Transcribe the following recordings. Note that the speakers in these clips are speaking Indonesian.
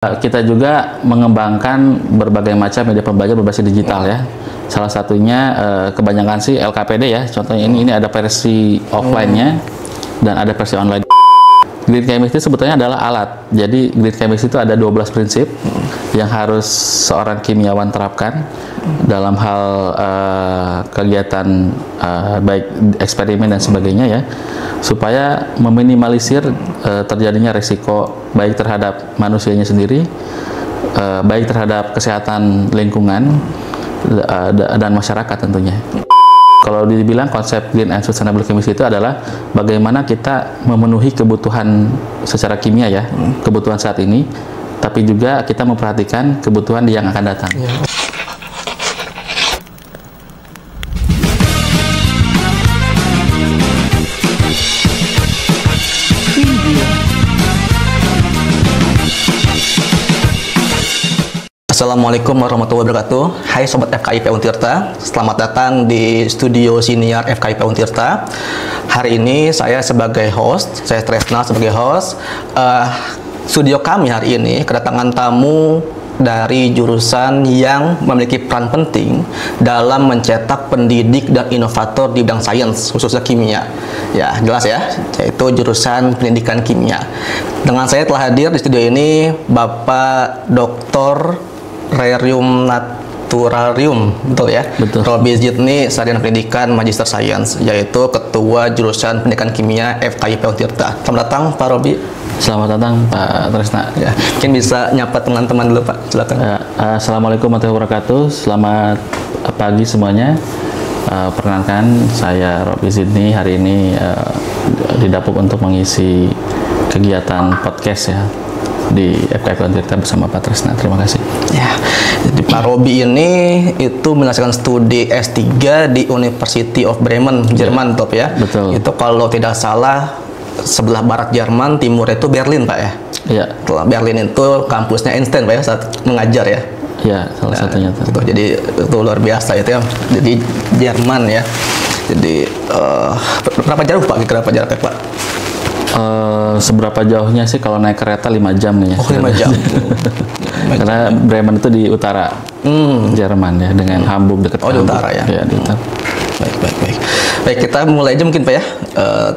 Kita juga mengembangkan berbagai macam media pembelajaran berbasis digital ya. Salah satunya kebanyakan sih LKPD ya. Contohnya ini ada versi offline-nya dan ada versi online. Green chemistry sebetulnya adalah alat. Jadi green chemistry itu ada 12 prinsip yang harus seorang kimiawan terapkan dalam hal kegiatan baik eksperimen dan sebagainya ya, supaya meminimalisir terjadinya resiko baik terhadap manusianya sendiri, baik terhadap kesehatan lingkungan dan masyarakat tentunya. Kalau dibilang konsep green and sustainable chemistry itu adalah bagaimana kita memenuhi kebutuhan secara kimia ya, kebutuhan saat ini, tapi juga kita memperhatikan kebutuhan yang akan datang. Ya. Assalamualaikum warahmatullahi wabarakatuh. Hai Sobat FKIP Untirta, selamat datang di studio Siniar FKIP Untirta. Hari ini saya sebagai host, saya Tresna sebagai host. Studio kami hari ini kedatangan tamu dari jurusan yang memiliki peran penting dalam mencetak pendidik dan inovator di bidang sains, khususnya kimia. Ya, jelas ya, yaitu jurusan pendidikan kimia. Dengan saya telah hadir di studio ini Bapak Dr. Rarium Naturarium, betul ya? Betul. Robi Zidni, Sarjana Pendidikan Magister Sains, yaitu Ketua Jurusan Pendidikan Kimia FKIP Untirta. Selamat datang Pak Robi. Selamat datang Pak Tresna. Ya, mungkin bisa nyapa teman-teman dulu Pak, silakan. Assalamualaikum warahmatullahi wabarakatuh. Selamat pagi semuanya. Perkenalkan, saya Robi Zidni, hari ini didapuk untuk mengisi kegiatan podcast ya di FKIP Untirta bersama Pak Tresna. Terima kasih. Ya, jadi Pak Robi ini itu menyelesaikan studi S3 di University of Bremen, Jerman, top ya. Betul. Itu kalau tidak salah sebelah barat Jerman, timur itu Berlin, Pak ya. Iya. Setelah Berlin itu kampusnya Einstein, Pak ya, saat mengajar ya. Ya, salah satunya itu. Jadi itu luar biasa itu ya. Jadi Jerman ya. Jadi berapa jauh Pak? Berapa jaraknya Pak? Seberapa jauhnya sih kalau naik kereta 5 jam nih ya. Oh, 5 jam. Karena Bremen itu di utara Jerman ya, dengan Hamburg dekat. Oh, di utara ya. Ya, di utara. Baik, kita mulai aja mungkin Pak ya,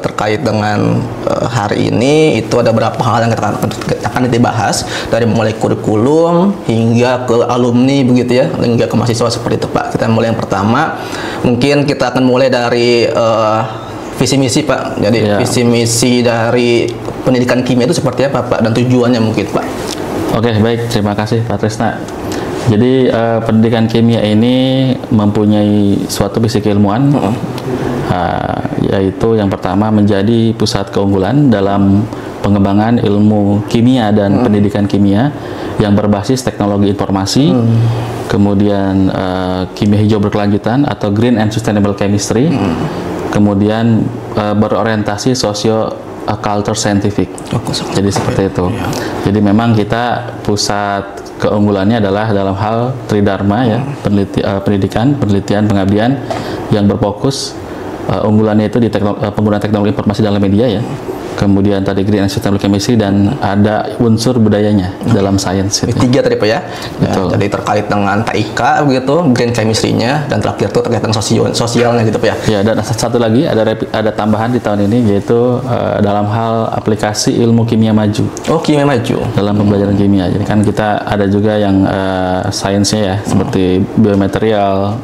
terkait dengan hari ini itu ada beberapa hal yang akan dibahas, dari mulai kurikulum hingga ke alumni begitu ya, hingga ke mahasiswa seperti itu Pak. Kita mulai yang pertama, mungkin kita akan mulai dari visi misi Pak. Jadi visi misi dari pendidikan kimia itu seperti apa Pak, dan tujuannya mungkin Pak. Oke, baik, terima kasih Pak Tresna. Jadi pendidikan kimia ini mempunyai suatu visi keilmuan, yaitu yang pertama menjadi pusat keunggulan dalam pengembangan ilmu kimia dan pendidikan kimia yang berbasis teknologi informasi, kemudian kimia hijau berkelanjutan atau green and sustainable chemistry, kemudian berorientasi culture scientific. Jadi seperti itu. Jadi memang kita pusat keunggulannya adalah dalam hal tridharma ya, pendidikan, penelitian, pengabdian, yang berfokus unggulannya itu di penggunaan teknologi informasi dalam media ya. Kemudian tadi green and sustainable chemistry, dan ada unsur budayanya dalam sains. Tiga tadi Pak ya. Betul. Jadi terkait dengan TIK begitu, green chemistry-nya, dan terakhir itu terkait dengan sosialnya gitu Pak ya. Ya, dan satu lagi ada tambahan di tahun ini, yaitu dalam hal aplikasi ilmu kimia maju. Oh, kimia maju. Dalam pembelajaran kimia. Jadi kan kita ada juga yang sainsnya ya, seperti biomaterial,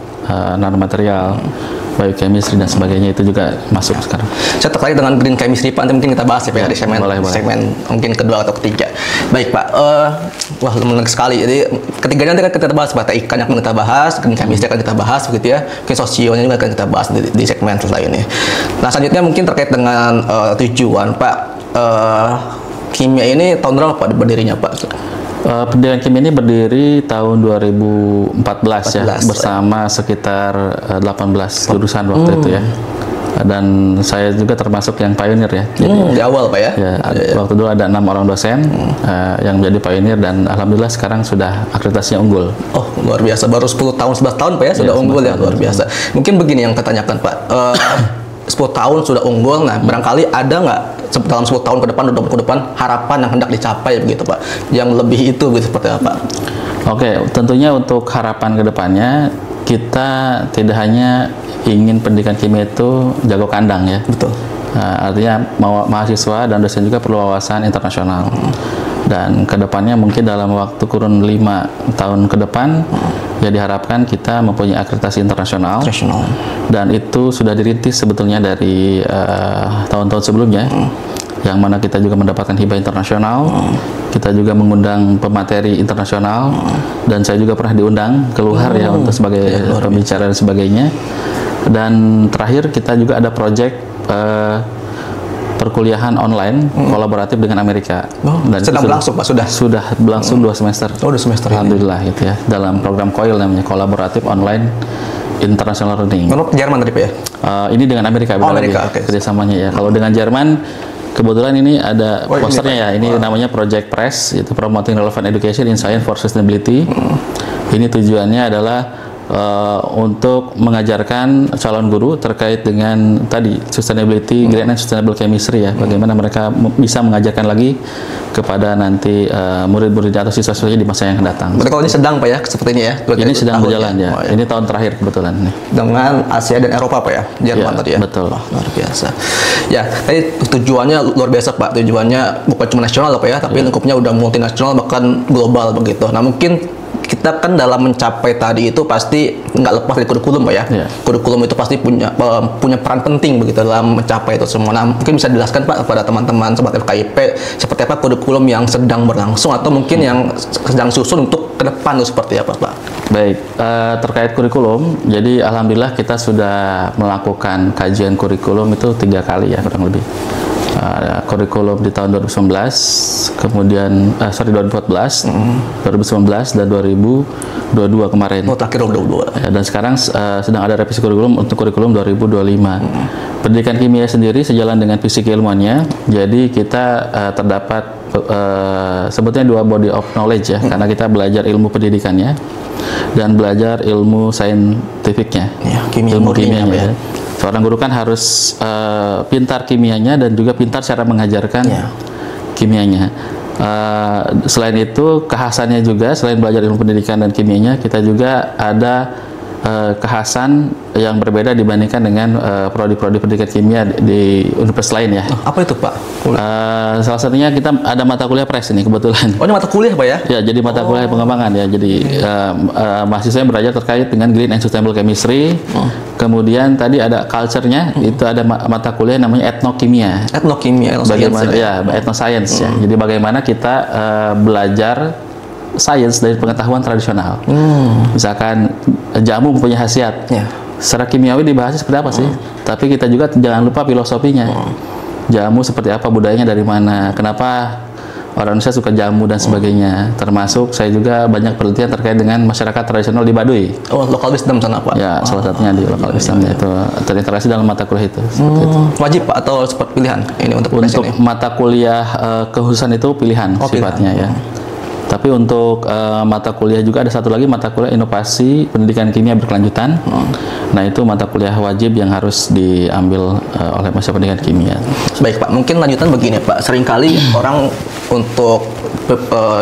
nanomaterial, biochemistry dan sebagainya, itu juga masuk sekarang. Saya terkait dengan green chemistry Pak, nanti mungkin kita bahas ya Pak di segmen mungkin kedua atau ketiga. Baik Pak, wah menarik sekali. Jadi ketiganya nanti kita bahas Pak, TIK yang akan kita bahas, green chemistry akan kita bahas begitu ya, mungkin sosionya juga akan kita bahas di segmen selanjutnya. Nah, selanjutnya mungkin terkait dengan tujuan Pak, kimia ini tahun berapa Pak berdirinya Pak? Pendidikan kimia ini berdiri tahun 2014 ya, bersama sekitar 18 jurusan waktu itu ya. Dan saya juga termasuk yang pionir ya. Jadi, di awal Pak ya? Waktu dulu ada 6 orang dosen yang menjadi pionir, dan alhamdulillah sekarang sudah akreditasinya unggul. Oh, luar biasa. Baru 10 tahun, 11 tahun Pak ya, sudah unggul ya, luar biasa. Mungkin begini yang ketanyakan Pak, 10 tahun sudah unggul, nah barangkali ada nggak dalam 10 tahun ke depan, 20 tahun ke depan, harapan yang hendak dicapai begitu Pak, yang lebih itu gitu seperti apa? Oke, tentunya untuk harapan ke depannya kita tidak hanya ingin pendidikan kimia itu jago kandang ya. Betul. Artinya mahasiswa dan dosen juga perlu wawasan internasional. Dan kedepannya mungkin dalam waktu kurun 5 tahun ke depan ya diharapkan kita mempunyai akreditasi internasional. Dan itu sudah dirintis sebetulnya dari tahun-tahun sebelumnya. Yang mana kita juga mendapatkan hibah internasional. Kita juga mengundang pemateri internasional dan saya juga pernah diundang keluar ya untuk sebagai pembicara dan sebagainya. Dan terakhir kita juga ada proyek perkuliahan online kolaboratif dengan Amerika. Dan sedang berlangsung Pak, sudah berlangsung 2 semester. 2 semester. Alhamdulillah gitu ya. Dalam program COIL namanya, kolaboratif online international learning. Menurut Jerman tadi Pak ya? Ini dengan Amerika. Amerika, oke. Kerjasamanya ya. Kalau dengan Jerman kebetulan ini ada posternya ya. Ini namanya Project PRESS, itu Promoting Relevant Education in Science for Sustainability. Ini tujuannya adalah untuk mengajarkan calon guru terkait dengan tadi sustainability, green and sustainable chemistry ya, bagaimana mereka bisa mengajarkan lagi kepada nanti murid-murid atau siswa-siswanya di masa yang akan datang. Berarti kalau ini sedang Pak ya, seperti ini ya? Ini sedang berjalan ya. Ini tahun terakhir kebetulan nih. Dengan Asia dan Eropa Pak ya, Jerman tadi ya? Betul. Luar biasa. Ya, tadi tujuannya luar biasa Pak. Tujuannya bukan cuma nasional Pak ya, tapi lingkupnya udah multinasional bahkan global begitu. Nah mungkin kita kan dalam mencapai tadi itu pasti nggak lepas dari kurikulum Pak ya. Kurikulum itu pasti punya peran penting begitu dalam mencapai itu semua. Nah mungkin bisa dijelaskan Pak kepada teman-teman sobat FKIP seperti apa kurikulum yang sedang berlangsung atau mungkin yang sedang susun untuk ke depan itu seperti apa Pak? Baik, terkait kurikulum, jadi alhamdulillah kita sudah melakukan kajian kurikulum itu 3 kali ya kurang lebih. Kurikulum di tahun 2019, kemudian 2014, 2019 dan 2022 kemarin. Terakhir 2022. Ya, dan sekarang sedang ada revisi kurikulum untuk kurikulum 2025. Pendidikan kimia sendiri sejalan dengan visi keilmuannya. Jadi kita terdapat sebetulnya 2 body of knowledge ya, karena kita belajar ilmu pendidikannya dan belajar ilmu saintifiknya, ilmu kimianya. Ya. Seorang guru kan harus pintar kimianya dan juga pintar cara mengajarkan kimianya. Selain itu, kekhasannya juga, selain belajar ilmu pendidikan dan kimianya, kita juga ada kekhasan yang berbeda dibandingkan dengan prodi-prodi pendidikan kimia di universitas lain ya. Apa itu Pak? Salah satunya kita ada mata kuliah PRESS ini kebetulan. Oh ini mata kuliah Pak ya? Ya, jadi mata kuliah pengembangan ya. Jadi mahasiswa yang belajar terkait dengan green and sustainable chemistry. Kemudian tadi ada culture-nya, itu ada mata kuliah namanya etnokimia. Etnokimia, bagaimana ya, etnoscience ya. Jadi bagaimana kita belajar sains dari pengetahuan tradisional. Misalkan jamu mempunyai khasiat. Secara kimiawi dibahasnya seperti apa sih? Tapi kita juga jangan lupa filosofinya. Jamu seperti apa, budayanya dari mana, kenapa orang Indonesia suka jamu dan sebagainya. Termasuk saya juga banyak penelitian terkait dengan masyarakat tradisional di Baduy. Oh, local wisdom sana Pak? Ya, salah satunya di local wisdom itu terintegrasi dalam mata kuliah itu. Seperti itu. Wajib Pak atau seperti pilihan ini untuk mata kuliah kekhususan itu pilihan sifatnya ya. Tapi untuk mata kuliah juga ada satu lagi mata kuliah inovasi pendidikan kimia berkelanjutan. Nah itu mata kuliah wajib yang harus diambil oleh mahasiswa pendidikan kimia. Baik Pak, mungkin lanjutan begini Pak. Seringkali orang untuk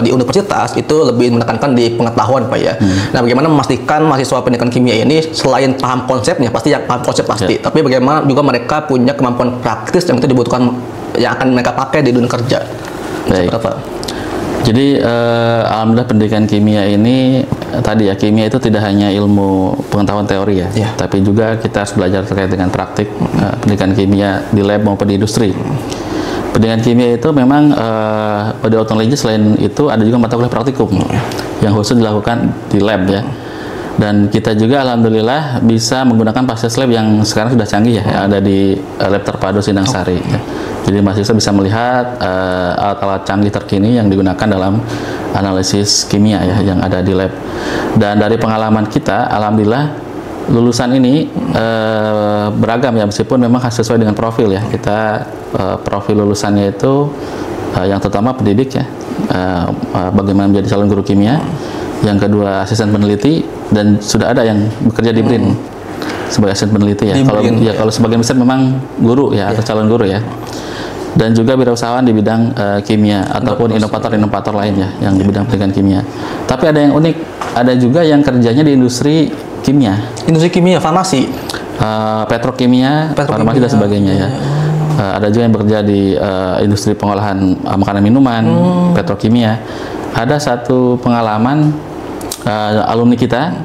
di universitas itu lebih menekankan di pengetahuan Pak ya. Nah bagaimana memastikan mahasiswa pendidikan kimia ini selain paham konsepnya, pasti yang paham konsep pasti, tapi bagaimana juga mereka punya kemampuan praktis yang itu dibutuhkan, yang akan mereka pakai di dunia kerja. Baik. Jadi alhamdulillah pendidikan kimia ini tadi ya, kimia itu tidak hanya ilmu pengetahuan teori ya, tapi juga kita harus belajar terkait dengan praktik pendidikan kimia di lab maupun di industri. Pendidikan kimia itu memang pada otonologi selain itu ada juga mata kuliah praktikum yang khusus dilakukan di lab ya. Dan kita juga alhamdulillah bisa menggunakan fasilitas lab yang sekarang sudah canggih ya, yang ada di Lab Terpadu Sindang Sari. Ya. Jadi mahasiswa bisa melihat alat-alat canggih terkini yang digunakan dalam analisis kimia ya yang ada di lab. Dan dari pengalaman kita, alhamdulillah lulusan ini beragam ya, meskipun memang sesuai dengan profil ya. Kita profil lulusannya itu yang terutama pendidik ya, bagaimana menjadi calon guru kimia. Yang kedua asisten peneliti, dan sudah ada yang bekerja di BRIN sebagai asisten peneliti ya. Kalau sebagian besar memang guru ya atau calon guru ya. dan juga wirausahawan di bidang kimia ataupun inovator-inovator lainnya yang di bidang pendidikan kimia. Tapi ada yang unik, ada juga yang kerjanya di industri kimia. Industri kimia, farmasi, petrokimia, farmasi dan sebagainya ya. Ada juga yang bekerja di industri pengolahan makanan minuman, petrokimia. Ada satu pengalaman alumni kita,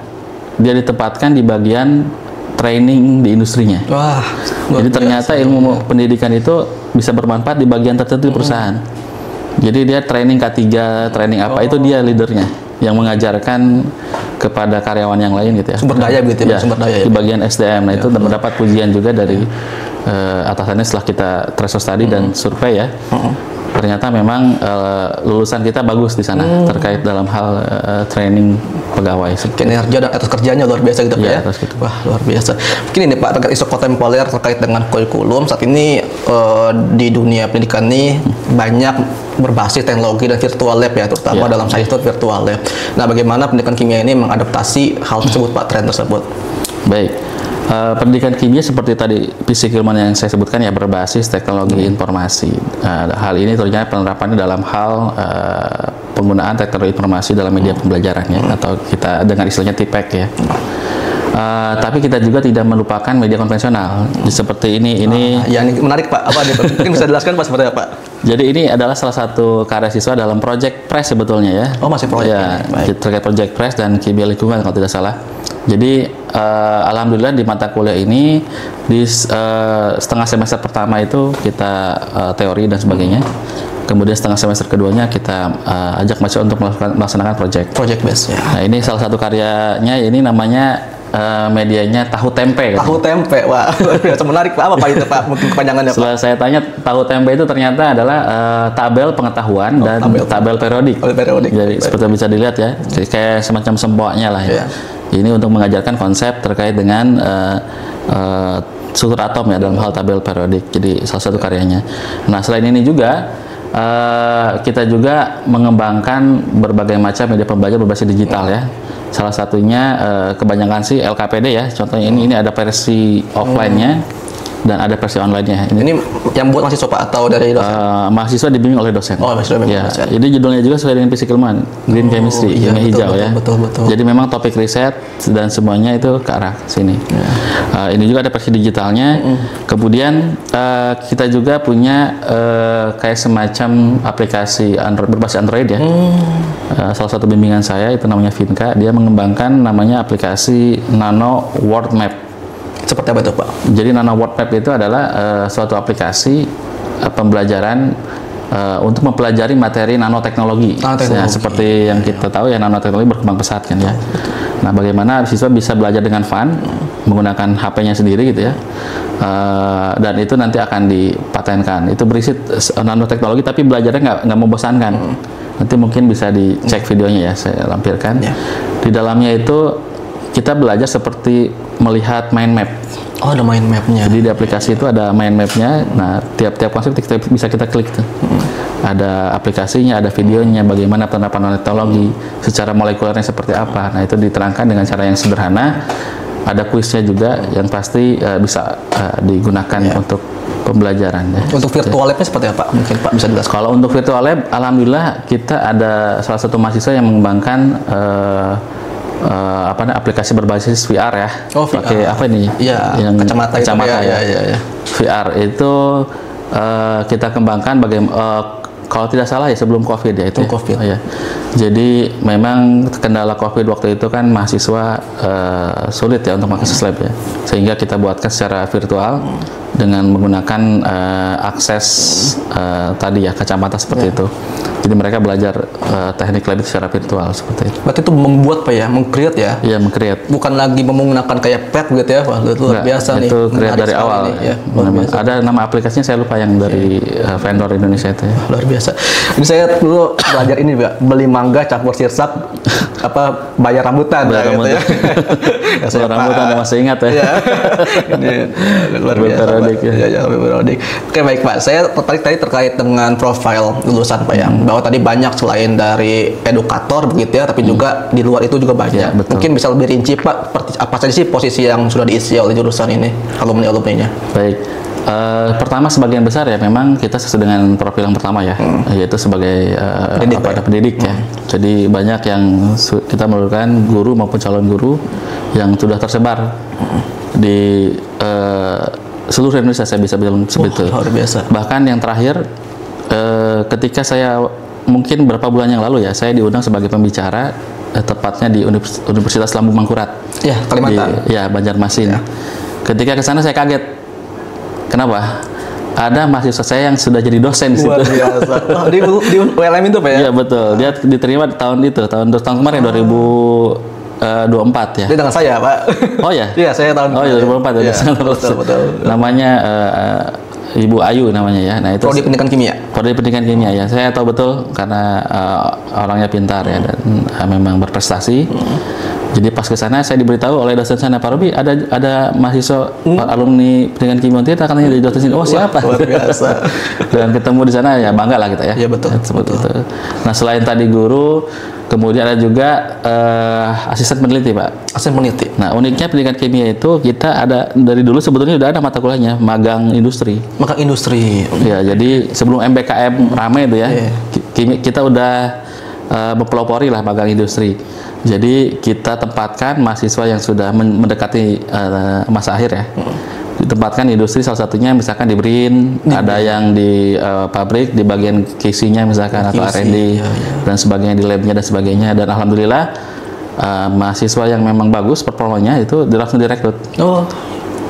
dia ditempatkan di bagian training di industrinya. Wah, jadi ternyata ilmu pendidikan itu bisa bermanfaat di bagian tertentu di perusahaan. Jadi dia training K3, training apa, itu dia leadernya yang mengajarkan kepada karyawan yang lain gitu ya. Sumber daya begitu ya, sumber daya. Di bagian SDM. Nah, itu mendapat pujian juga dari atasannya setelah kita threshold study dan survei ya. Ternyata memang lulusan kita bagus di sana terkait dalam hal training pegawai. Kinerja dan etos kerjanya luar biasa gitu ya. Gitu. Wah, luar biasa. Mungkin ini Pak, terkait isu kontemporer terkait dengan kurikulum saat ini di dunia pendidikan ini banyak berbasis teknologi dan virtual lab ya, terutama dalam sains itu virtual lab. Nah, bagaimana pendidikan kimia ini mengadaptasi hal tersebut Pak, tren tersebut? Baik. Pendidikan kimia seperti tadi Fisik Ilmuwan yang saya sebutkan ya, berbasis teknologi informasi. Hal ini tentunya penerapannya dalam hal penggunaan teknologi informasi dalam media pembelajaran ya, atau kita dengan istilahnya TPEC ya. Tapi kita juga tidak melupakan media konvensional seperti ini. Ya, ini menarik Pak. Apa mungkin bisa dijelaskan Pak seperti apa? Jadi ini adalah salah satu karya siswa dalam Project Press sebetulnya ya. Oh, masih project ya, terkait Project Press dan kimia lingkungan kalau tidak salah. Jadi alhamdulillah di mata kuliah ini di setengah semester pertama itu kita teori dan sebagainya. Kemudian setengah semester keduanya kita ajak mahasiswa untuk melaksanakan project base ya. Nah, ini salah satu karyanya, ini namanya medianya tahu tempe. Tahu tempe, wah biasa menarik Pak. Apa itu Pak? Mungkin kepanjangannya Pak. Setelah saya tanya, tahu tempe itu ternyata adalah tabel pengetahuan dan tabel periodik. Jadi seperti bisa dilihat ya, kayak semacam sempoknya lah ya. Ini untuk mengajarkan konsep terkait dengan struktur atom ya dalam hal tabel periodik. Jadi salah satu karyanya. Nah, selain ini juga kita juga mengembangkan berbagai macam media pembelajaran berbasis digital ya. Salah satunya kebanyakan sih LKPD ya. Contohnya ini ada versi offline-nya dan ada versi online-nya. Ini yang buat mahasiswa Pak atau dari dosen? Mahasiswa dibimbing oleh dosen. Oh, mahasiswa dibimbing oleh dosen. Ini judulnya juga sesuai dengan Fisik Ilmuwan, Green Chemistry, kimia hijau ya. Betul. Jadi memang topik riset dan semuanya itu ke arah sini. Ini juga ada versi digitalnya. Kemudian kita juga punya kayak semacam aplikasi Android, berbasis Android ya. Salah satu bimbingan saya itu namanya Vinka, dia mengembangkan namanya aplikasi Nano World Map. Seperti apa itu Pak? Jadi Nano World Map itu adalah suatu aplikasi pembelajaran untuk mempelajari materi nanoteknologi. Ya, seperti yang kita tahu ya, nanoteknologi berkembang pesat kan ya. Nah, bagaimana siswa bisa belajar dengan fun menggunakan HP-nya sendiri gitu ya. Dan itu nanti akan dipatenkan. Itu berisi nanoteknologi tapi belajarnya nggak membosankan. Nanti mungkin bisa dicek videonya ya, saya lampirkan. Di dalamnya itu kita belajar seperti melihat mind map. Oh, ada mind mapnya. Jadi di aplikasi itu ada mind mapnya. Nah, tiap konsep bisa kita klik tuh. Ada aplikasinya, ada videonya, bagaimana penerapan teknologi, secara molekulernya seperti apa. Nah, itu diterangkan dengan cara yang sederhana. Ada kuisnya juga yang pasti bisa digunakan untuk pembelajaran ya. Untuk virtual lab-nya seperti apa? Mungkin Pak bisa jelaskan. Kalau untuk virtual lab, alhamdulillah kita ada salah satu mahasiswa yang mengembangkan aplikasi berbasis VR ya. Oh, VR. Pakai apa ini? Ya, yang kacamata ya. VR itu kita kembangkan kalau tidak salah ya sebelum COVID ya itu. COVID. Ya. Jadi memang kendala COVID waktu itu kan mahasiswa sulit ya untuk mengakses lab ya. Sehingga kita buatkan secara virtual dengan menggunakan akses tadi ya kacamata seperti itu. Jadi mereka belajar teknik lab secara virtual seperti itu. Berarti itu membuat Pak ya, meng-create ya? Iya, meng-create. Bukan lagi menggunakan kayak pad gitu ya, Pak. Itu luar biasa nih. Itu create dari awal. Ya, ada nama aplikasinya saya lupa yang dari vendor Indonesia itu ya. Luar biasa. Ini saya dulu belajar ini Pak, beli mangga campur sirsak bayar rambutan gitu ya. Bayar rambutan masih ingat ya. Ini luar biasa. Ya, periodik. Oke, baik Pak. Saya tertarik tadi terkait dengan profil lulusan Pak ya. Bahwa tadi banyak selain dari edukator begitu ya, tapi juga di luar itu juga banyak. Ya, mungkin bisa lebih rinci Pak, apa saja sih posisi yang sudah diisi oleh jurusan ini, alumni-alumninya? Baik. Pertama sebagian besar ya memang kita sesuai dengan profil yang pertama ya, yaitu sebagai pendidik ya. Jadi banyak yang kita memerlukan guru maupun calon guru yang sudah tersebar di seluruh Indonesia, saya bisa bilang seperti itu. Luar biasa. Bahkan yang terakhir ketika saya mungkin beberapa bulan yang lalu ya, saya diundang sebagai pembicara tepatnya di Universitas Lambung Mangkurat. Ya, Kalimantan. Ya, Banjarmasin. Ya. Ketika ke sana saya kaget. Kenapa? Ada mahasiswa saya yang sudah jadi dosen di situ. Luar biasa. Oh, di ULM itu Pak ya? Iya betul. Dia diterima tahun kemarin 2024 ya. Dia dengan saya Pak. Oh ya? Iya, saya tahun. Oh ya 2024 ya. Betul. Namanya Ibu Ayu namanya ya. Nah itu Prodi Pendidikan Kimia. Prodi Pendidikan Kimia ya. Saya tahu betul karena orangnya pintar ya dan memang berprestasi. Jadi pas ke sana saya diberitahu oleh dosen sana, Pak Robi ada mahasiswa alumni Pendidikan Kimia Untirta katanya jadi dosen sini. Oh siapa? Luar biasa. Dan ketemu di sana ya bangga lah kita ya. Iya betul. Seperti itu. Nah selain tadi guru, kemudian ada juga asisten peneliti Pak. Asisten peneliti. Nah uniknya Pendidikan Kimia itu kita ada dari dulu sebetulnya sudah ada mata kuliahnya magang industri. Magang industri. Ya jadi sebelum MBKM rame itu ya, kita udah mempelopori lah magang industri. Jadi kita tempatkan mahasiswa yang sudah mendekati masa akhir ya, ditempatkan di industri, salah satunya misalkan di BRIN, ada yang di pabrik di bagian QC-nya misalkan atau R&D dan sebagainya, di labnya dan sebagainya. Dan alhamdulillah mahasiswa yang memang bagus performanya itu langsung direkrut. Oh.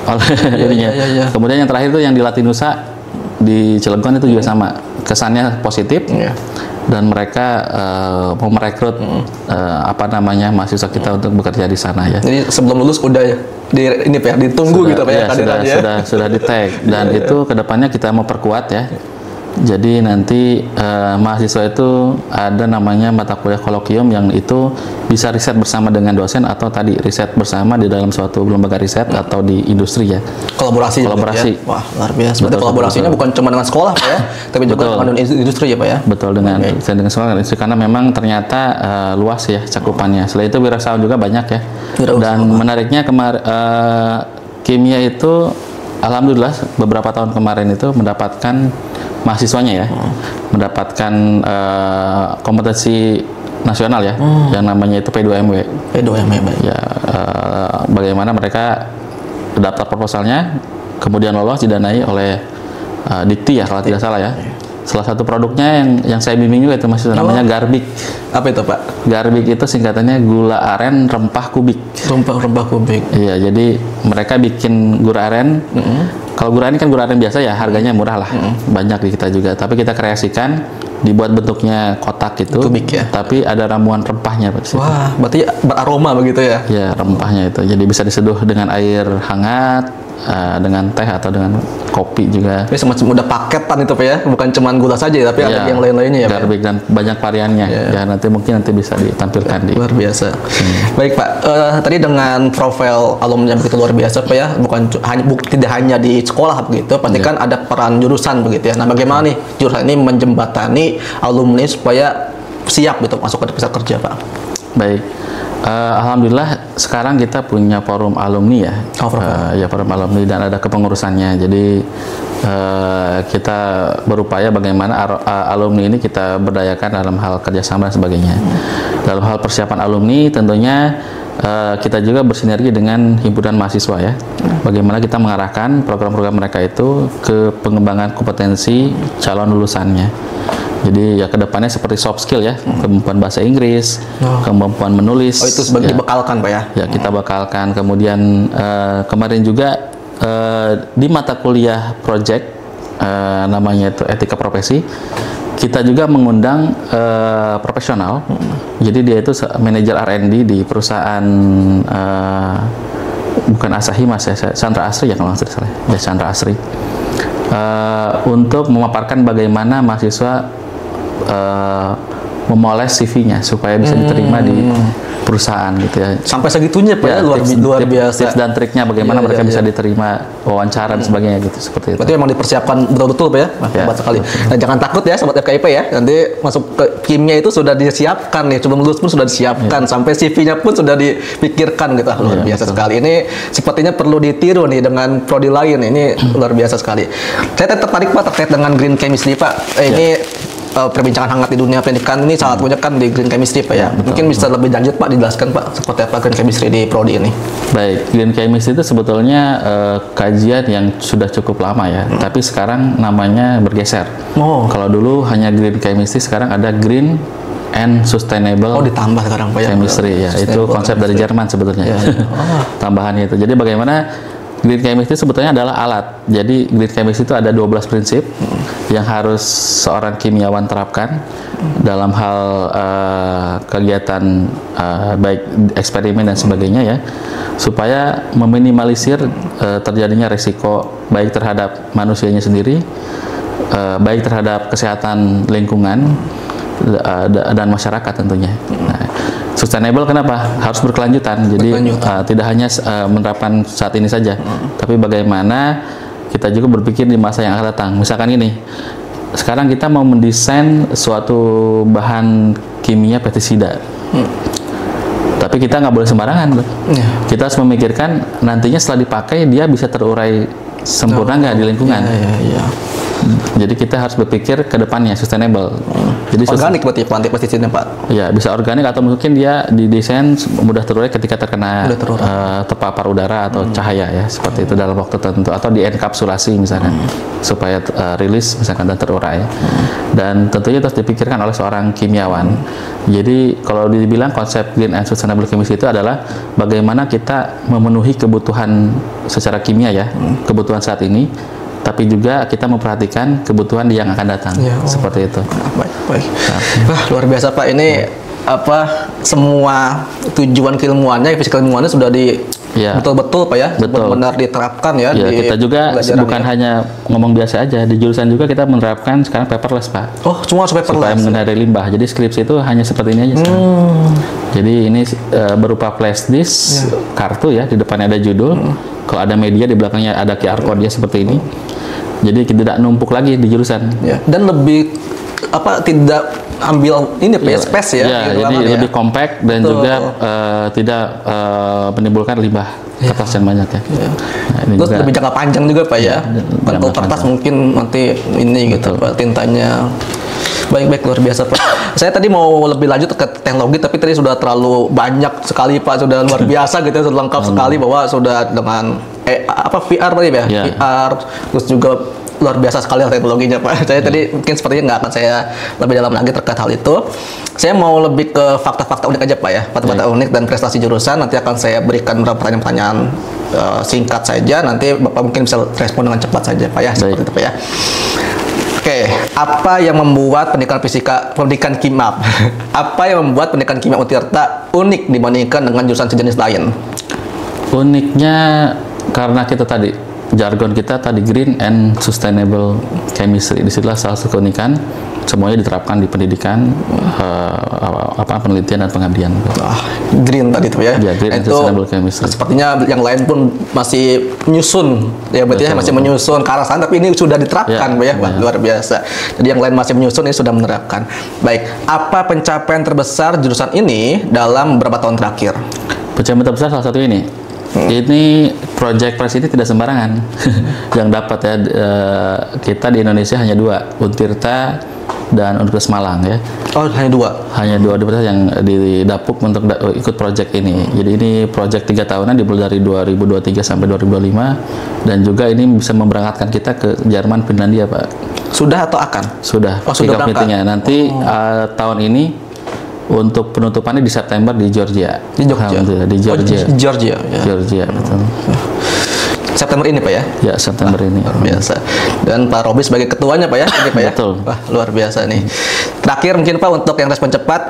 Oleh Kemudian yang terakhir itu yang di Latinusa di Cilegon itu juga sama, kesannya positif. Dan mereka mau merekrut mahasiswa kita untuk bekerja di sana ya. Jadi sebelum lulus udah ditunggu gitu Pak ya. Sudah di tag dan itu kedepannya kita mau perkuat ya. Jadi nanti mahasiswa itu ada namanya mata kuliah kolokium yang itu bisa riset bersama dengan dosen atau tadi riset bersama di dalam suatu lembaga riset atau di industri ya. Kolaborasi. Ya? Wah luar biasa. Berarti kolaborasinya bukan cuma dengan sekolah Pak ya, tapi juga dengan industri ya Pak ya. Betul dengan sekolah dan industri karena memang ternyata luas ya cakupannya. Selain itu wirausaha juga banyak ya. Dan menariknya kimia itu alhamdulillah beberapa tahun kemarin itu mendapatkan mahasiswanya ya, mendapatkan kompetensi nasional ya, yang namanya itu P2MW. Ya, bagaimana mereka daftar proposalnya, kemudian lolos didanai oleh Dikti ya kalau tidak salah ya. Salah satu produknya yang saya bimbing juga itu mahasiswa namanya Garbik. Apa itu Pak? Garbik itu singkatannya gula aren rempah kubik. Rempah kubik. Iya, jadi mereka bikin gula aren. Kalau gula aren kan gula aren biasa ya, harganya murah lah, banyak di kita juga. Tapi kita kreasikan, dibuat bentuknya kotak itu, kubik ya. Tapi ada ramuan rempahnya. Wah, berarti beraroma begitu ya? Ya, rempahnya itu. Jadi bisa diseduh dengan air hangat, dengan teh atau dengan kopi juga. Ini semacam udah paketan itu Pak ya, bukan cuma gula saja tapi ada yang lain-lainnya ya Pak. Garbik dan banyak variannya. Ya nanti bisa ditampilkan di. Luar biasa. Baik Pak, tadi dengan profil alumni yang begitu luar biasa Pak ya, tidak hanya di sekolah begitu, pasti kan ada peran jurusan begitu ya. Nah bagaimana nih jurusan ini menjembatani alumni supaya siap gitu masuk ke pasar kerja Pak? Baik. Alhamdulillah sekarang kita punya forum alumni ya, forum alumni dan ada kepengurusannya. Jadi kita berupaya bagaimana alumni ini kita berdayakan dalam hal kerjasama dan sebagainya. Dalam hal persiapan alumni tentunya kita juga bersinergi dengan himpunan mahasiswa ya. Bagaimana kita mengarahkan program-program mereka itu ke pengembangan kompetensi calon lulusannya. Jadi ya kedepannya seperti soft skill ya, kemampuan bahasa Inggris, kemampuan menulis. Oh itu sebagai dibekalkan Pak ya? Ya kita bekalkan. Kemudian kemarin juga di mata kuliah project namanya itu etika profesi, kita juga mengundang profesional. Jadi dia itu manajer R&D di perusahaan bukan Asahi Mas ya, Chandra Asri ya kalau nggak salah ya, Chandra Asri, untuk memaparkan bagaimana mahasiswa memoles CV-nya supaya bisa diterima di perusahaan gitu ya. Sampai segitunya Pak ya, luar biasa. Tips dan triknya bagaimana mereka bisa diterima wawancara dan sebagainya gitu, seperti itu. Berarti memang dipersiapkan betul-betul Pak ya. Hebat sekali. Nah, jangan takut ya sobat FKIP ya. Nanti masuk ke kimia itu sudah disiapkan nih, sebelum lulus pun sudah disiapkan, sampai CV-nya pun sudah dipikirkan gitu. Luar biasa sekali. Ini sepertinya perlu ditiru nih dengan prodi lain. Ini luar biasa sekali. Saya tertarik Pak terkait dengan green chemistry Pak. Ini perbincangan hangat di dunia pendidikan ini salah satunya kan di green chemistry Pak ya. Betul. Mungkin bisa lebih lanjut Pak dijelaskan Pak seperti apa green chemistry di prodi ini. Baik, green chemistry itu sebetulnya kajian yang sudah cukup lama ya, tapi sekarang namanya bergeser. Kalau dulu hanya green chemistry, sekarang ada green and sustainable. Ditambah sekarang Pak ya. Chemistry ya, itu konsep dari Jerman sebetulnya. Tambahannya itu. Jadi bagaimana green chemistry sebetulnya adalah alat. Jadi green chemistry itu ada 12 prinsip yang harus seorang kimiawan terapkan dalam hal kegiatan baik eksperimen dan sebagainya ya, supaya meminimalisir terjadinya resiko baik terhadap manusianya sendiri, baik terhadap kesehatan lingkungan dan masyarakat tentunya. Nah, sustainable kenapa? Harus berkelanjutan. Jadi tidak hanya menerapkan saat ini saja, tapi bagaimana kita juga berpikir di masa yang akan datang. Misalkan ini, sekarang kita mau mendesain suatu bahan kimia pestisida, tapi kita nggak boleh sembarangan. Kita harus memikirkan nantinya setelah dipakai dia bisa terurai sempurna nggak di lingkungan. Jadi kita harus berpikir ke depannya sustainable. Jadi organik berarti pestisida Pak? Ya, bisa organik atau mungkin dia didesain mudah terurai ketika terkena terpapar udara atau cahaya ya, seperti itu dalam waktu tertentu, atau dienkapsulasi misalkan supaya rilis misalkan dan terurai. Dan tentunya harus dipikirkan oleh seorang kimiawan. Jadi kalau dibilang konsep green and sustainable chemistry itu adalah bagaimana kita memenuhi kebutuhan secara kimia ya, kebutuhan saat ini, tapi juga kita memperhatikan kebutuhan yang akan datang. Seperti itu. Baik. Wah, luar biasa Pak. Ini semua tujuan keilmuannya, fisika ilmuannya sudah betul-betul Pak ya, benar-benar diterapkan ya. Kita juga bukan hanya ngomong biasa aja, di jurusan juga kita menerapkan sekarang paperless Pak. Semua paperless. Supaya menghindari limbah. Jadi skripsi itu hanya seperti ini aja sekarang. Jadi ini berupa flash disk, kartu ya, di depannya ada judul. Kalau ada media di belakangnya ada QR code-nya seperti ini. Jadi tidak numpuk lagi di jurusan. Dan lebih tidak ambil ini space ya. Jadi lebih compact dan juga tidak menimbulkan limbah kertas yang banyak ya. Nah, ini terus juga lebih jangka panjang juga Pak ya. Bentuk kertas mungkin nanti ini gitu Pak, tintanya. Baik, luar biasa Pak. Saya tadi mau lebih lanjut ke teknologi, tapi tadi sudah terlalu banyak sekali Pak, sudah luar biasa gitu, sudah lengkap sekali bahwa sudah dengan VR tadi ya, VR, terus juga luar biasa sekali teknologinya Pak. Saya tadi mungkin sepertinya nggak akan saya lebih dalam lagi terkait hal itu. Saya mau lebih ke fakta-fakta unik aja Pak ya, fakta-fakta unik dan prestasi jurusan. Nanti akan saya berikan beberapa pertanyaan singkat saja. Nanti Bapak mungkin bisa respon dengan cepat saja Pak ya, seperti itu Pak ya. Oke, apa yang membuat pendidikan kimia apa yang membuat pendidikan kimia Untirta unik dibandingkan dengan jurusan sejenis lain? Uniknya karena kita tadi jargon kita tadi green and sustainable chemistry. Disitulah salah satu keunikan, semuanya diterapkan di pendidikan, penelitian dan pengabdian. Green tadi itu ya. Green and sustainable chemistry. Sepertinya yang lain pun masih menyusun, ya berarti masih menyusun ke arah sana, tapi ini sudah diterapkan ya. Luar biasa. Jadi yang lain masih menyusun, ini sudah menerapkan. Baik, apa pencapaian terbesar jurusan ini dalam beberapa tahun terakhir? Pencapaian terbesar salah satu ini. Ini project press ini tidak sembarangan yang dapat ya. Kita di Indonesia hanya 2, Untirta dan Universitas Malang ya. Hanya 2? Hanya 2 universitas yang didapuk untuk ikut project ini. Jadi ini project 3 tahunan dimulai dari 2023 sampai 2025, dan juga ini bisa memberangkatkan kita ke Jerman, Finlandia Pak. Sudah atau akan? Sudah. Sudah berangkat. Nanti tahun ini untuk penutupannya di September di Georgia. Di Georgia. Di Georgia. Georgia. Ya. Georgia, betul. September ini Pak ya? Ya, September ini. Luar biasa. Dan Pak Robi sebagai ketuanya Pak ya? Ini, Pak, ya? Betul. Wah, luar biasa nih. Terakhir mungkin Pak untuk yang respon cepat,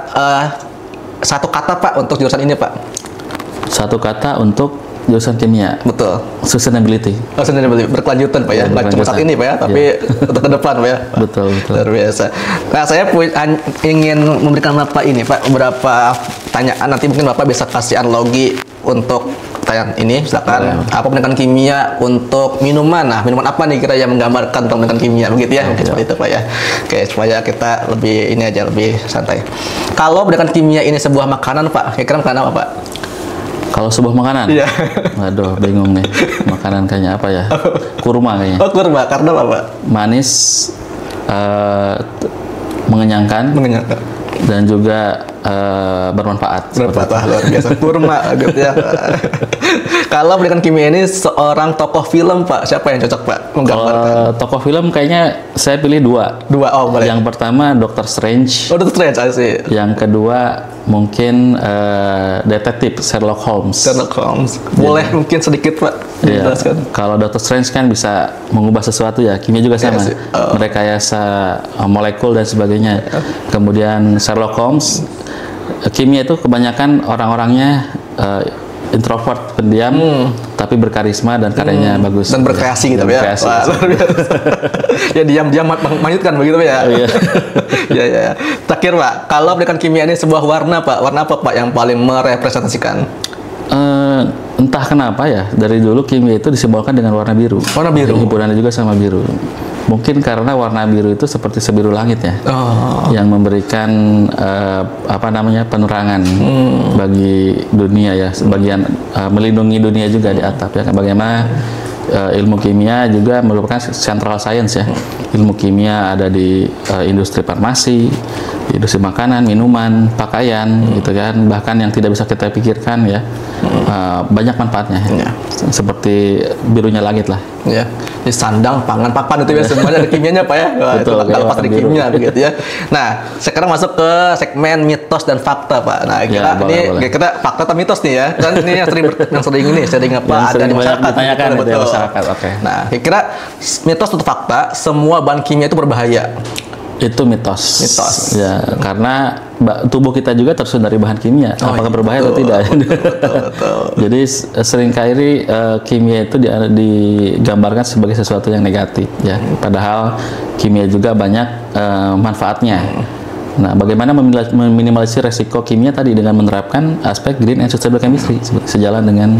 satu kata Pak untuk jurusan ini Pak. Satu kata untuk jurusan kimia. Betul. Sustainability. Oh, sustainability berkelanjutan Pak ya, nggak cuma saat ini Pak ya, tapi untuk ke depan Pak ya. Betul, betul. Luar biasa. Nah, saya ingin memberikan Bapak ini Pak beberapa pertanyaan, nanti mungkin Bapak bisa kasih analogi untuk tayang ini, silakan. Apa pendidikan kimia untuk minuman? Nah, minuman apa nih kira yang menggambarkan tentang pendidikan kimia, begitu ya? Mungkin seperti itu Pak ya. Oke, supaya kita lebih ini aja, lebih santai. Kalau pendidikan kimia ini sebuah makanan Pak, kira-kira makanan apa Pak? Kalau sebuah makanan? Iya. Waduh, bingung nih. Makanan kayaknya apa ya? Kurma kayaknya. Oh, kurma. Karena apa Pak? Manis, mengenyangkan. Mengenyangkan. Dan juga bermanfaat. Bermanfaat, luar biasa. Kurma gitu ya. Kalau pendidikan kimia ini seorang tokoh film Pak, siapa yang cocok Pak menggambarkan? Kalau tokoh film kayaknya saya pilih dua. Oh boleh. Yang pertama Dr. Strange. Oh, Dr. Strange, sih. Yang kedua mungkin detektif Sherlock Holmes. Sherlock Holmes. Boleh mungkin sedikit Pak dijelaskan? Kalau Dr. Strange kan bisa mengubah sesuatu ya, kimia juga sama. Merekayasa molekul dan sebagainya. Kemudian Sherlock Holmes, kimia itu kebanyakan orang-orangnya introvert, pendiam, tapi berkarisma dan karyanya bagus. Dan berkreasi gitu ya. Wah, luar biasa. Ya diam-diam melanjutkan begitu ya. Iya. Ya. Terakhir Pak, kalau pendidikan kimia ini sebuah warna Pak, warna apa Pak yang paling merepresentasikan? Entah kenapa ya, dari dulu kimia itu disimbolkan dengan warna biru. Warna biru. Hiburannya juga sama biru. Mungkin karena warna biru itu seperti sebiru langit ya, yang memberikan penerangan bagi dunia ya, sebagian melindungi dunia juga di atap ya. Bagaimana ilmu kimia juga merupakan central science ya. Ilmu kimia ada di industri farmasi, di industri makanan, minuman, pakaian, gitu kan. Bahkan yang tidak bisa kita pikirkan ya, banyak manfaatnya. Ya. Seperti birunya langit lah. Ya, di sandang, pangan, papan itu ya semuanya ada kimianya Pak ya. Betul. Kalau pas ada kimia begitu ya. Nah, sekarang masuk ke segmen mitos dan fakta Pak. Nah, kita fakta atau mitos nih ya. Kan ini yang sering ada di masyarakat. Ditanyakan di masyarakat. Oke. Nah, kira-kira mitos atau fakta semua bahan kimia itu berbahaya? Itu mitos. Ya, karena tubuh kita juga tersusun dari bahan kimia. Apakah berbahaya atau tidak? Betul. Jadi seringkali kimia itu digambarkan sebagai sesuatu yang negatif ya. Padahal kimia juga banyak manfaatnya. Nah, bagaimana meminimalisir resiko kimia tadi dengan menerapkan aspek green and sustainable chemistry sejalan dengan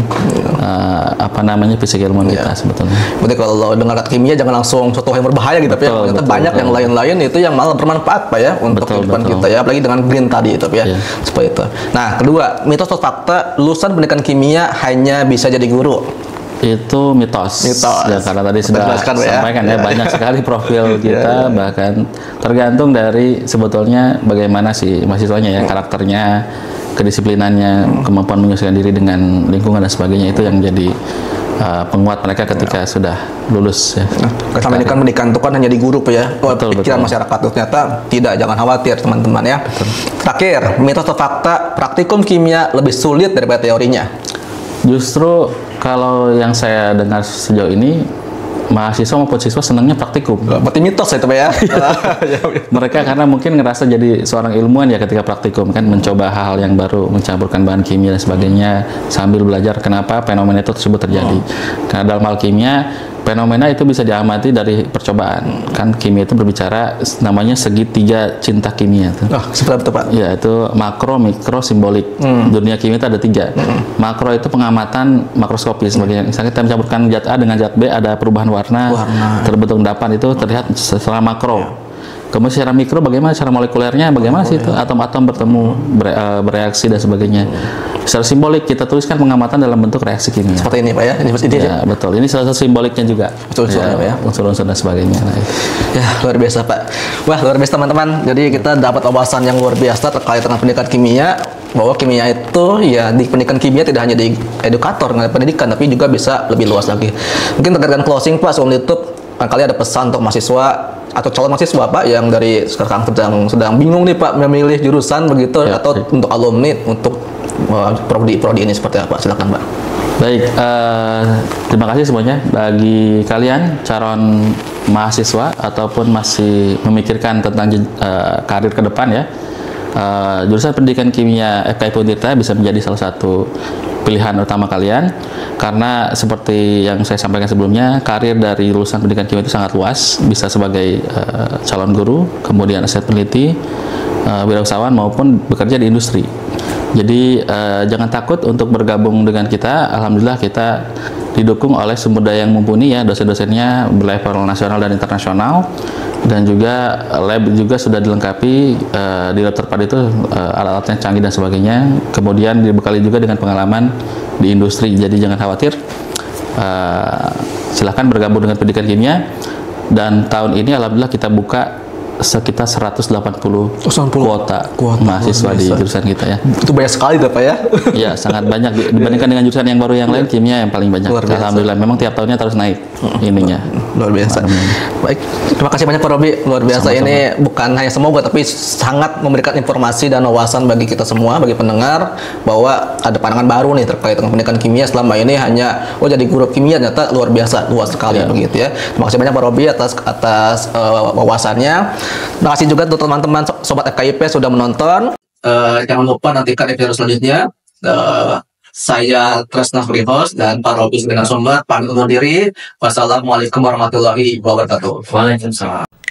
fisik ilmuwan kita sebetulnya. Berarti kalau dengar kata kimia jangan langsung sesuatu yang berbahaya gitu ya. Ternyata banyak yang lain-lain itu yang malah bermanfaat Pak ya untuk kehidupan kita ya, apalagi dengan green tadi itu ya. Seperti itu. Nah, kedua, mitos atau fakta lulusan pendidikan kimia hanya bisa jadi guru? Itu mitos. Ya, karena tadi sudah sampaikan ya, banyak sekali profil kita, bahkan tergantung dari sebetulnya bagaimana si mahasiswanya ya, karakternya, kedisiplinannya, kemampuan menyesuaikan diri dengan lingkungan dan sebagainya, itu yang jadi penguat mereka ketika sudah lulus ya. Selama ini kan pendidikan itu kan hanya di guru ya. Pikiran masyarakat itu ternyata tidak, jangan khawatir teman-teman ya. Terakhir, mitos atau fakta praktikum kimia lebih sulit daripada teorinya? Justru kalau yang saya dengar sejauh ini, mahasiswa maupun siswa senangnya praktikum. Berarti mitos itu Pak ya. Mereka karena mungkin ngerasa jadi seorang ilmuwan ya ketika praktikum kan, mencoba hal-hal yang baru, mencampurkan bahan kimia dan sebagainya sambil belajar kenapa fenomena itu tersebut terjadi. Karena dalam hal kimia, fenomena itu bisa diamati dari percobaan. Kan kimia itu berbicara namanya segitiga cinta kimia. Seperti itu Pak? Ya, itu makro, mikro, simbolik. Dunia kimia itu ada 3. Makro itu pengamatan makroskopis. Misalnya kita mencampurkan zat A dengan zat B, ada perubahan warna. Terbentuk endapan, itu terlihat secara makro. Kemudian secara mikro, bagaimana cara molekulernya, bagaimana sih itu atom-atom bertemu, bereaksi dan sebagainya. Secara simbolik kita tuliskan pengamatan dalam bentuk reaksi kimia. Seperti ini Pak ya? Ya, betul. Ini salah satu simboliknya juga. Unsur-unsur dan sebagainya. Ya, luar biasa Pak. Wah, luar biasa teman-teman. Jadi kita dapat wawasan yang luar biasa terkait dengan pendidikan kimia, bahwa kimia itu ya di pendidikan kimia tidak hanya di edukator, pendidikan, tapi juga bisa lebih luas lagi. Mungkin terkait dengan closing Pak, sebelum ditutup, kali ada pesan untuk mahasiswa atau calon mahasiswa Pak yang dari sekarang sedang bingung nih Pak memilih jurusan begitu, atau untuk alumni untuk prodi ini seperti apa? Silakan Pak. Baik, terima kasih semuanya. Bagi kalian calon mahasiswa ataupun masih memikirkan tentang karir ke depan ya, jurusan pendidikan kimia FKIP Untirta bisa menjadi salah satu pilihan utama kalian, karena seperti yang saya sampaikan sebelumnya, karir dari lulusan pendidikan kimia itu sangat luas, bisa sebagai calon guru, kemudian aset peneliti, wirausahawan maupun bekerja di industri. Jadi jangan takut untuk bergabung dengan kita. Alhamdulillah kita didukung oleh sumber daya yang mumpuni ya, dosen-dosennya berlevel nasional dan internasional, dan juga lab juga sudah dilengkapi di Dr. Padi itu alat-alatnya canggih dan sebagainya. Kemudian dibekali juga dengan pengalaman di industri. Jadi jangan khawatir, silahkan bergabung dengan pendidikan kimia. Dan tahun ini alhamdulillah kita buka sekitar 180 kuota mahasiswa di jurusan kita ya. Itu banyak sekali Pak ya? Ya, sangat banyak dibandingkan dengan jurusan yang baru yang lain, kimia yang paling banyak. Alhamdulillah, memang tiap tahunnya terus naik ininya. Luar biasa. Baik, terima kasih banyak Pak Robi. Luar biasa. Sama-sama. Ini bukan hanya semoga, tapi sangat memberikan informasi dan wawasan bagi kita semua, bagi pendengar, bahwa ada pandangan baru nih terkait dengan pendidikan kimia. Selama ini hanya jadi guru kimia, ternyata luar biasa, luas sekali begitu ya. Terima kasih banyak Pak Robi atas wawasannya. Terima kasih juga untuk teman-teman Sobat FKIP sudah menonton. Jangan lupa nantikan episode selanjutnya. Saya Tresna Host dan Pak Robi dengan sumber pamit undur diri. Wassalamualaikum warahmatullahi wabarakatuh. Waalaikumsalam.